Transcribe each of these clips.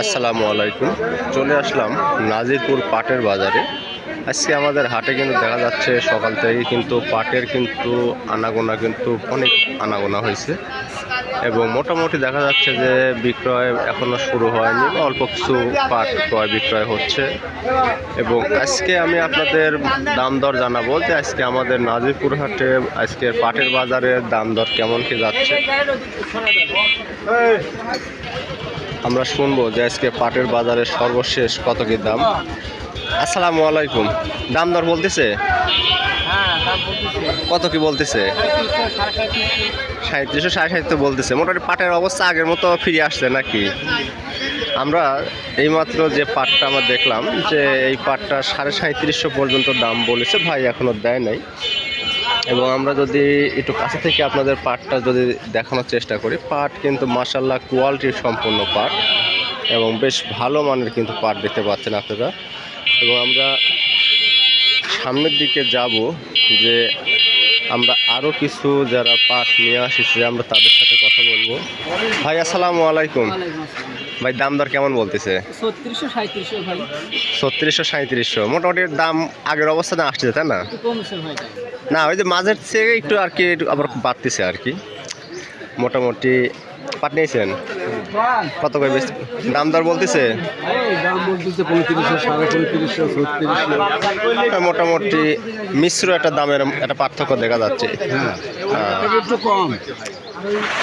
আসসালামু আলাইকুম। চলে আসলাম নাজিরপুর পাটের বাজারে। আজকে আমাদের হাটে কিন্তু দেখা যাচ্ছে সকাল থেকে কিন্তু পাটের কিন্তু আনাগোনা কিন্তু অনেক আনাগোনা হয়েছে এবং মোটামুটি দেখা যাচ্ছে যে বিক্রয় এখনও শুরু হয়নি, অল্প কিছু পাট ক্রয় বিক্রয় হচ্ছে। এবং আজকে আমি আপনাদের দাম দর জানাবো যে আজকে আমাদের নাজিরপুর হাটে আজকের পাটের বাজারের দাম দর কেমন কি যাচ্ছে। আমরা শুনবো যে আজকে পাটের বাজারের সর্বশেষ কত কি দাম। আসসালামু আলাইকুম। দাম দর বলতেছে কত কি বলতেছে? 3700 3700 বলতেছে। মোটামুটি পাটের অবস্থা আগের মতো ফিরে আসছে নাকি? আমরা এইমাত্র যে পাটটা আমরা দেখলাম যে এই পাটটা 3750 পর্যন্ত দাম বলেছে, ভাই এখনো দেয় নাই। এবং আমরা যদি একটু কাছে থেকে আপনাদের পাটটা যদি দেখানোর চেষ্টা করি, পাট কিন্তু মাশাআল্লাহ কোয়ালিটির সম্পন্ন পাট এবং বেশ ভালো মানের কিন্তু পাট দেখতে পাচ্ছেন আপনারা। এবং আমরা সামনের দিকে যাব যে আমরা আরও কিছু যারা পাট নিয়ে আসছে আমরা তাদের সাথে কথা বলবো। ভাই আসসালামু আলাইকুম। ভাই দাম দর কেমন বলতেছে? 3600 3700 মোটামুটি দাম আগের অবস্থানে আসছে, তাই না? না, ওই যে মাঝের থেকে একটু আর কি আবার বাড়তেছে আর কি। মোটামুটি পাট নিয়েছেন কত করে বেশি দাম দর বলতেছে? মোটামুটি মিশ্র একটা দামের একটা পার্থক্য দেখা যাচ্ছে।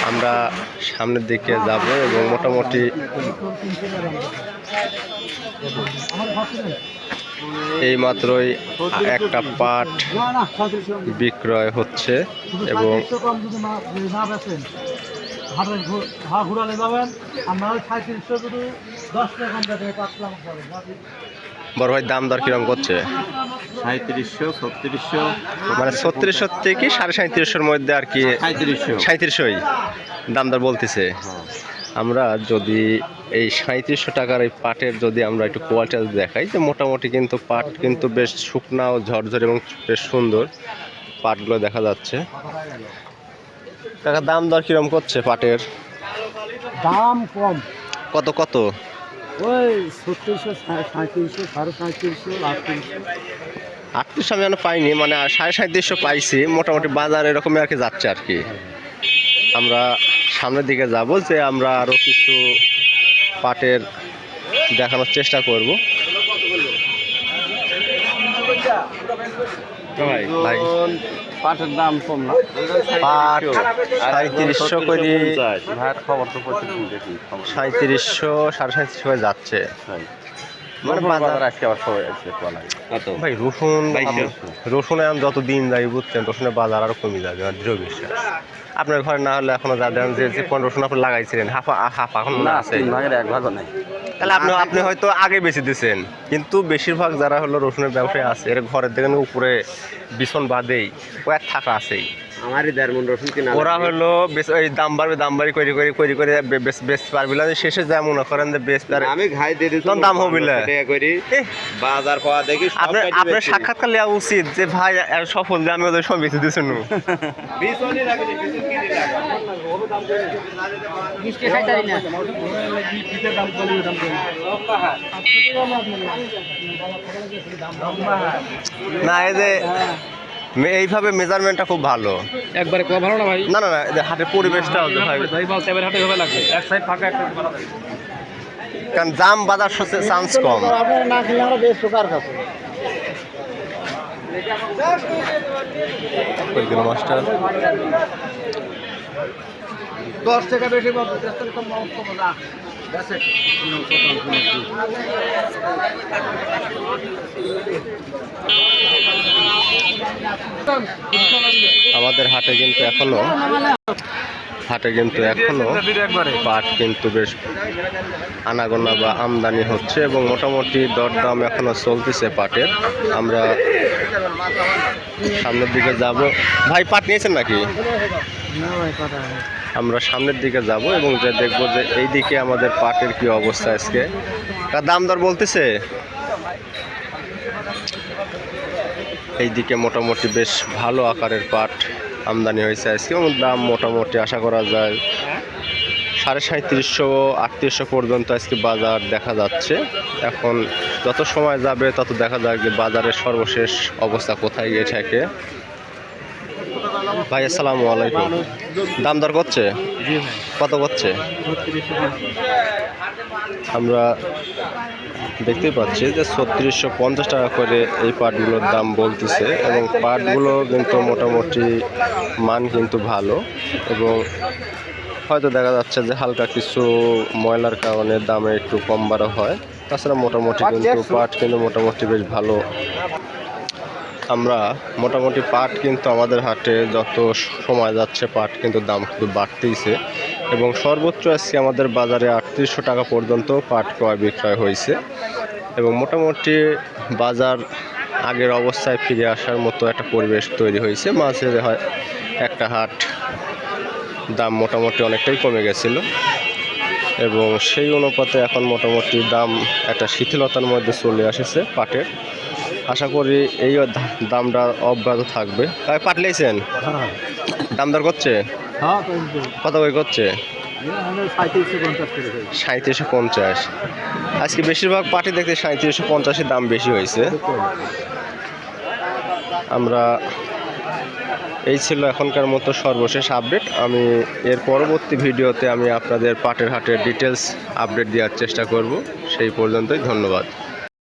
আমরা সামনের দিকে যাব এবং মোটামুটি এই মাত্রই একটা পাট বিক্রয় হচ্ছে এবং বড় ভাই দাম দর কিরকম করছে? 3700 মানে 3600 থেকে 3750-এর মধ্যে আর কি। 3700 দাম দর বলতেছে। আমরা যদি এই 3700 টাকার এই পাটের যদি আমরা একটু কোয়ালিটি দেখাই, যে মোটামুটি কিন্তু পাট কিন্তু বেশ শুকনা ও ঝরঝর এবং বেশ সুন্দর পাটগুলো দেখা যাচ্ছে। টাকা দাম দর কিরকম করছে পাটের? দাম কম। কত কত? ওই 3600 3700 3750 3800 আমি এখনো পাইনি, মানে 3750 পাইছি। মোটামুটি বাজার এরকমই আর কি যাচ্ছে আর কি। আমরা সামনের দিকে যাব যে আমরা আরও কিছু পাটের দেখানোর চেষ্টা করব। ভাই পাটের দাম কম না, পাট 3700 করে, খবর তো প্রতিদিন দেখি। 3700 3750 যাচ্ছে। মানে বাজার আজকে আবার সবাই আছে ভাই রসুন এখন যত দিন যায় বুঝছেন, রসুনের বাজার আরো কমে যাবে আমার দৃঢ় বিশ্বাস। আপনার ঘরে না হলে এখনো যা দেন যে কোন রসুন আপনি লাগাইছিলেন হাফ এখন না আছে, এক ভাগও নেই। তাহলে আপনি হয়তো আগে বেশি দিয়েছেন। কিন্তু বেশিরভাগ যারা হলো রসুনের ব্যবসায় আছে এর ঘরের দেখেন উপরে বিছন বাদেই ও এক থাকা আছেই। আমারই 1.5 মণ রসুন কিনা ওরা হলো ওই দাম বাড়ি করে বেচতে পারবি না, শেষে যা মনে করেন যে বেচতে আমি ঘাই দিয়ে দিচ্ছি দাম হবে না করি বাজার পাওয়া দেখি। আপনার সাক্ষাৎকার নেওয়া উচিত যে ভাই সফল যে আমি ওদের সব বেঁচে দিয়েছেন। না এই যে এইভাবে মেজারমেন্টটা খুব ভালো, একবারে কোয়া ভালো না ভাই। না না না হাটের পরিবেশটা হবে ভাই, হাটে হবে লাগবে এক সাইড ফাঁকা এক সাইড ভালো লাগে, কারণ দাম বাজার চান্স কম। আপনারা না খেলে আমরা বেশ সুকার খাবো। মাস্টার 10 টাকা বেশি আমাদের হাটে কিন্তু এখনো পাট কিন্তু বেশ আনাগোনা বা আমদানি হচ্ছে এবং মোটামুটি দরদাম এখনো চলতেছে পাটের। আমরা সামনের দিকে যাব। ভাই পাট নিয়েছেন নাকি? আমরা সামনের দিকে যাব এবং যে দেখবো যে এই দিকে আমাদের পাটের কি অবস্থা আজকে। তার দাম দর বলতেছে এইদিকে মোটামুটি বেশ ভালো আকারের পাট আমদানি হয়েছে আজকে এবং দাম মোটামুটি আশা করা যায় 37,500 পর্যন্ত আজকে বাজার দেখা যাচ্ছে। এখন যত সময় যাবে তত দেখা যাক যে বাজারের সর্বশেষ অবস্থা কোথায় গিয়ে থাকে। ভাই আসসালামু আলাইকুম, দাম দর করছে? কত করছে? আমরা দেখতেই পাচ্ছি যে 3650 টাকা করে এই পাটগুলোর দাম বলতেছে, এবং পাটগুলো কিন্তু মোটামুটি মান কিন্তু ভালো, এবং হয়তো দেখা যাচ্ছে যে হালকা কিছু ময়লার কারণে দামে একটু কম বাড়া হয়। তাছাড়া মোটামুটি কিন্তু পাট কিন্তু মোটামুটি বেশ ভালো। আমরা মোটামুটি পাট কিন্তু আমাদের হাটে যত সময় যাচ্ছে পাট কিন্তু দাম কিন্তু বাড়তেইছে, এবং সর্বোচ্চ আজকে আমাদের বাজারে 3800 টাকা পর্যন্ত পাট ক্রয় বিক্রয় হয়েছে, এবং মোটামুটি বাজার আগের অবস্থায় ফিরে আসার মতো একটা পরিবেশ তৈরি হয়েছে। মাঝে হয় একটা হাট দাম মোটামুটি অনেকটাই কমে গেছিল, এবং সেই অনুপাতে এখন মোটামুটি দাম একটা শিথিলতার মধ্যে চলে এসেছে পাটের। আশা করি এই দামটা অব্যাহত থাকবে। তাই পাট লেছেন, দাম দর করছে? কত করে করছে? 3750। আজকে বেশিরভাগ পাটি দেখতে 3750 দাম বেশি হয়েছে। আমরা এই ছিল এখনকার মতো সর্বশেষ আপডেট। আমি এর পরবর্তী ভিডিওতে আমি আপনাদের পাটের হাটের ডিটেলস আপডেট দেওয়ার চেষ্টা করব। সেই পর্যন্তই, ধন্যবাদ।